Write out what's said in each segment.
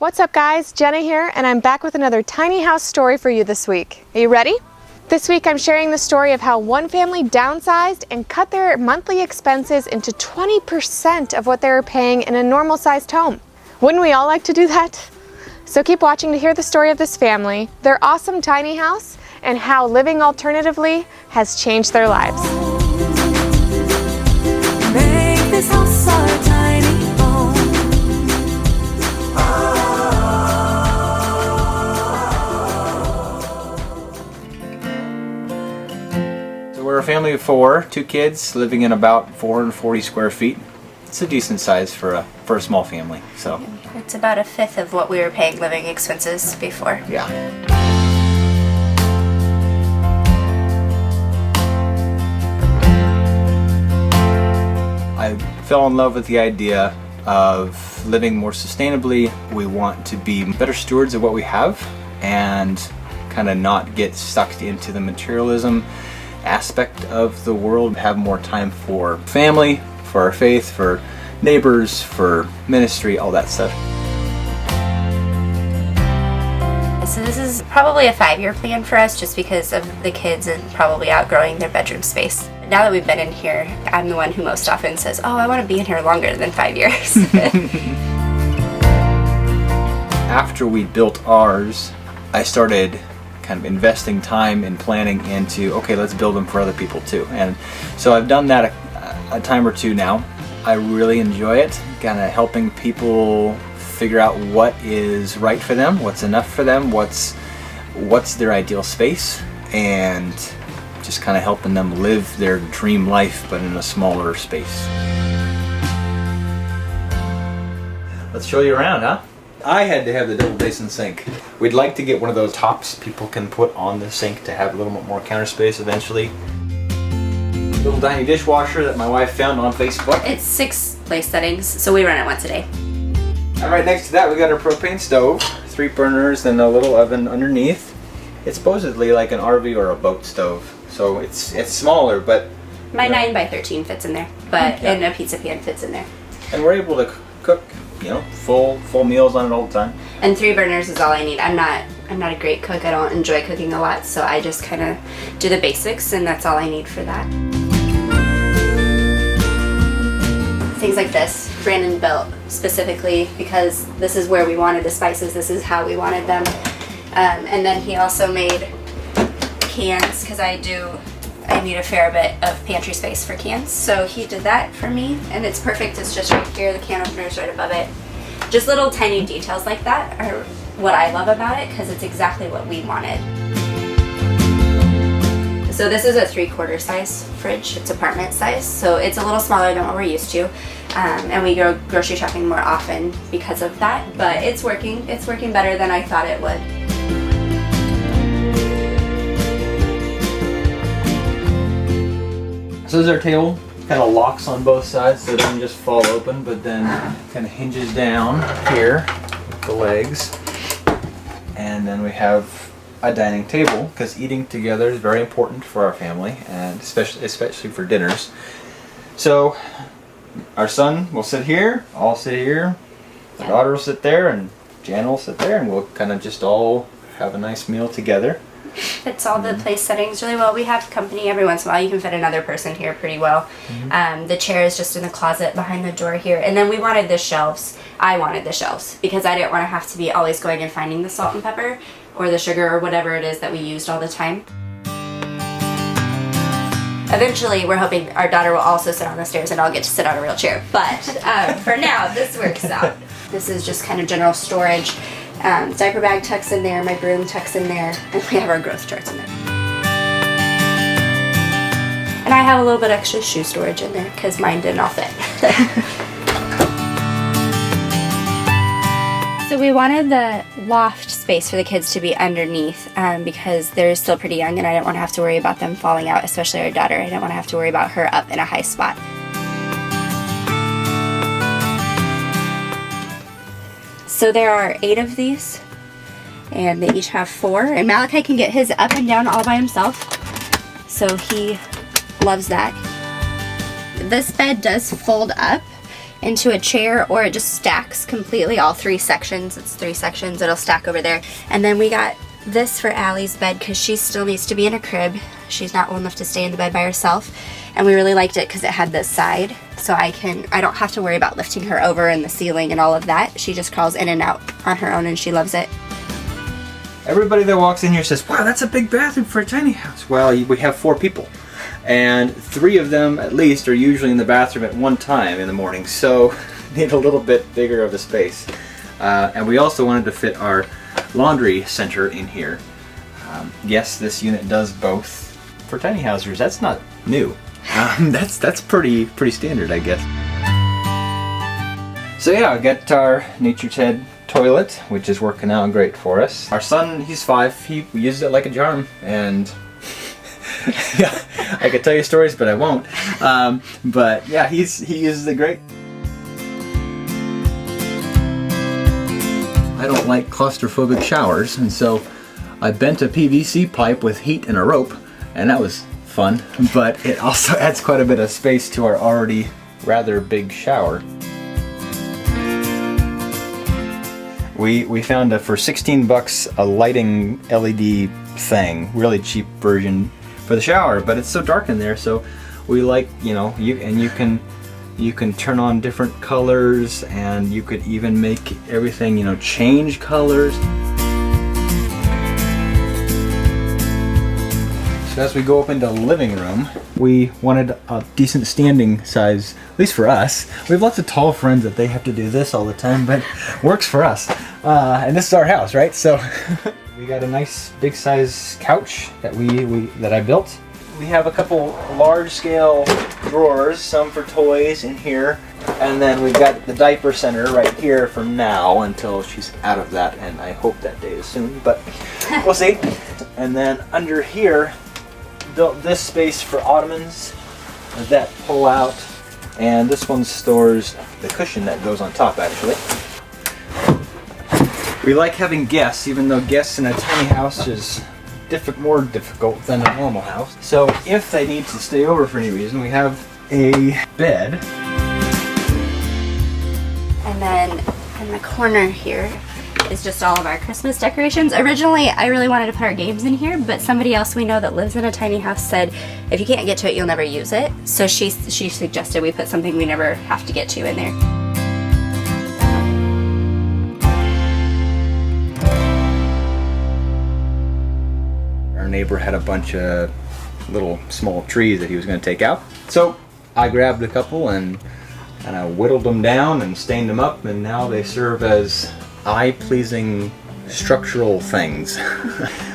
What's up guys, Jana here, and I'm back with another tiny house story for you this week. Are you ready? This week I'm sharing the story of how one family downsized and cut their monthly expenses into 20% of what they were paying in a normal sized home. Wouldn't we all like to do that? So keep watching to hear the story of this family, their awesome tiny house, and how living alternatively has changed their lives. Make this house our tiny home. So we're a family of four, 2 kids living in about 440 square feet. It's a decent size for a small family. So it's about a fifth of what we were paying living expenses before. yeah. I fell in love with the idea of living more sustainably. We want to be better stewards of what we have and kind of not get sucked into the materialism aspect of the world. Have more time for family, for our faith, for neighbors, for ministry, all that stuff. So this is probably a 5-year plan for us just because of the kids and probably outgrowing their bedroom space. Now that we've been in here, I'm the one who most often says, oh, I want to be in here longer than 5 years. After we built ours, I started kind of investing time and planning into, okay, let's build them for other people too. And so I've done that a time or two now. I really enjoy it, kind of helping people figure out what is right for them, what's enough for them, what's their ideal space, and just kind of helping them live their dream life but in a smaller space. Let's show you around, huh? I had to have the double basin sink. We'd like to get one of those tops people can put on the sink to have a little bit more counter space eventually. Little tiny dishwasher that my wife found on Facebook. It's 6 place settings, so we run it once a day. And right next to that we got our propane stove, 3 burners and a little oven underneath. It's supposedly like an RV or a boat stove, so it's smaller, but My 9 by 13 fits in there, but and a pizza pan fits in there. and we're able to cook, full meals on it all the time. And 3 burners is all I need. I'm not a great cook. I don't enjoy cooking a lot, so I just kind of do the basics, and that's all I need for that. Things like this, Brandon built specifically because this is where we wanted the spices. This is how we wanted them. And then he also made cans because I need a fair bit of pantry space for cans. So he did that for me, and it's perfect. It's just right here. The can opener is right above it. Just little tiny details like that are what I love about it because it's exactly what we wanted. So this is a 3/4 size fridge. It's apartment size, so it's a little smaller than what we're used to. And we go grocery shopping more often because of that, but it's working. It's working better than I thought it would. So this is our table. Kind of locks on both sides so it doesn't just fall open, but then kind of hinges down here with the legs. And then we have a dining table because eating together is very important for our family, and especially for dinners. So our son will sit here, I'll sit here, the daughter will sit there, and Jana will sit there, and we'll kind of just all have a nice meal together. Fits all the place settings really well. We have company every once in a while. You can fit another person here pretty well. The chair is just in the closet behind the door here. And then we wanted the shelves. I wanted the shelves because I didn't want to have to be always going and finding the salt and pepper or the sugar or whatever it is that we used all the time. Eventually, we're hoping our daughter will also sit on the stairs and I'll get to sit on a real chair. But for now, this works out. This is just kind of general storage. Diaper bag tucks in there, my broom tucks in there, and we have our growth charts in there. And I have a little bit extra shoe storage in there because mine didn't all fit. So we wanted the loft space for the kids to be underneath because they're still pretty young and I didn't want to have to worry about them falling out, especially our daughter. I didn't want to have to worry about her up in a high spot. So there are 8 of these, and they each have 4. And Malachi can get his up and down all by himself, so he loves that. This bed does fold up, into a chair, or it just stacks completely, all 3 sections. It's 3 sections, it'll stack over there. And then we got this for Allie's bed because she still needs to be in a crib. She's not old enough to stay in the bed by herself. And we really liked it because it had this side, so I don't have to worry about lifting her over in the ceiling and all of that. She just crawls in and out on her own and she loves it. Everybody that walks in here says, wow, that's a big bathroom for a tiny house. Well, we have 4 people. And 3 of them, at least, are usually in the bathroom at one time in the morning. So, need a little bit bigger of a space. And we also wanted to fit our laundry center in here. Yes, this unit does both for tiny housers. That's not new. That's pretty standard, I guess. So yeah, I got our Nature's Head toilet, which is working out great for us. Our son, he's 5. He uses it like a charm, and yeah, I could tell you stories, but I won't. But yeah, he uses it great. I don't like claustrophobic showers, and so I bent a PVC pipe with heat and a rope, and that was fun, but it also adds quite a bit of space to our already rather big shower. We found for 16 bucks a lighting LED thing, really cheap version for the shower, but it's so dark in there, so we like, you know, you can turn on different colors, and you could even make everything, you know, change colors. So as we go up into the living room, we wanted a decent standing size, at least for us. We have lots of tall friends that they have to do this all the time, but works for us. And this is our house, right? So we got a nice big size couch that that I built. We have a couple large scale drawers, some for toys in here, and then we've got the diaper center right here from now until she's out of that, and I hope that day is soon, but we'll see. And then under here, built this space for ottomans that pull out, and this one stores the cushion that goes on top, actually. We like having guests, even though guests in a tiny house is more difficult than a normal house. So if they need to stay over for any reason, we have a bed. And then in the corner here is just all of our Christmas decorations. Originally, I really wanted to put our games in here, but somebody else we know that lives in a tiny house said, if you can't get to it, you'll never use it. So she suggested we put something we never have to get to in there. Our neighbor had a bunch of little small trees that he was going to take out. So I grabbed a couple and I whittled them down and stained them up, and now they serve as eye-pleasing structural things.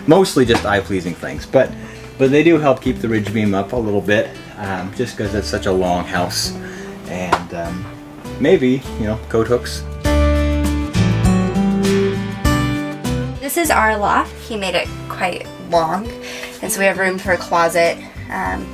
Mostly just eye-pleasing things, but they do help keep the ridge beam up a little bit, just because it's such a long house. And maybe, you know, coat hooks. This is our loft. He made it quite long, and so we have room for a closet.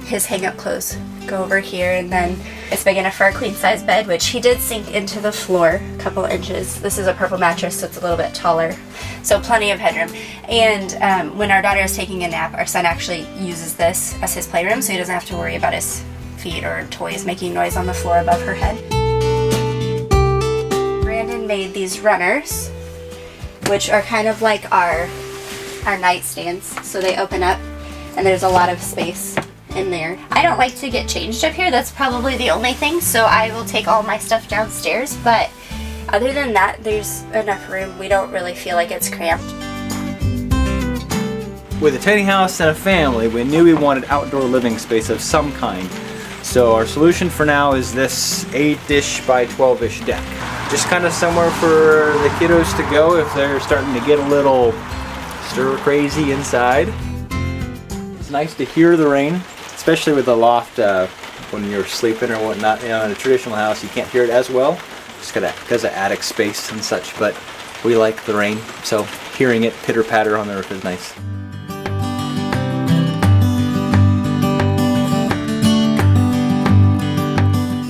His hang-up clothes go over here, and then it's big enough for a queen-size bed, which he did sink into the floor a couple inches. This is a purple mattress, so it's a little bit taller, so plenty of headroom. And when our daughter is taking a nap, our son actually uses this as his playroom, so he doesn't have to worry about his feet or toys making noise on the floor above her head. Brandon made these runners, which are kind of like our nightstands, so they open up and there's a lot of space in there. I don't like to get changed up here. That's probably the only thing, so I will take all my stuff downstairs, but other than that, there's enough room. We don't really feel like it's cramped. With a tiny house and a family, we knew we wanted outdoor living space of some kind. So our solution for now is this 8-ish by 12-ish deck. Just kind of somewhere for the kiddos to go if they're starting to get a little stir crazy inside. It's nice to hear the rain, especially with the loft when you're sleeping or whatnot. You know, in a traditional house, you can't hear it as well, just because of attic space and such. But we like the rain, so hearing it pitter patter on the roof is nice.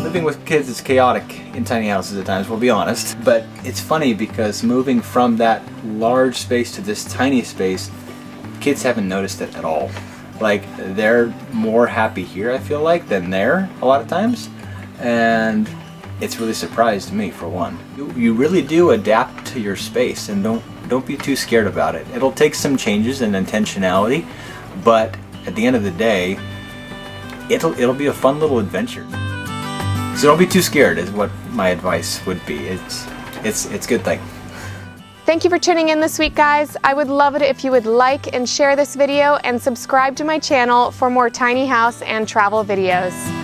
Living with kids is chaotic in tiny houses at times, we'll be honest. But it's funny because moving from that large space to this tiny space, kids haven't noticed it at all. Like, they're more happy here, I feel like, than there a lot of times. And it's really surprised me, for one. You really do adapt to your space, and don't be too scared about it. It'll take some changes and intentionality, but at the end of the day, it'll be a fun little adventure. So don't be too scared is what my advice would be. It's a good thing. Thank you for tuning in this week, guys. I would love it if you would like and share this video and subscribe to my channel for more tiny house and travel videos.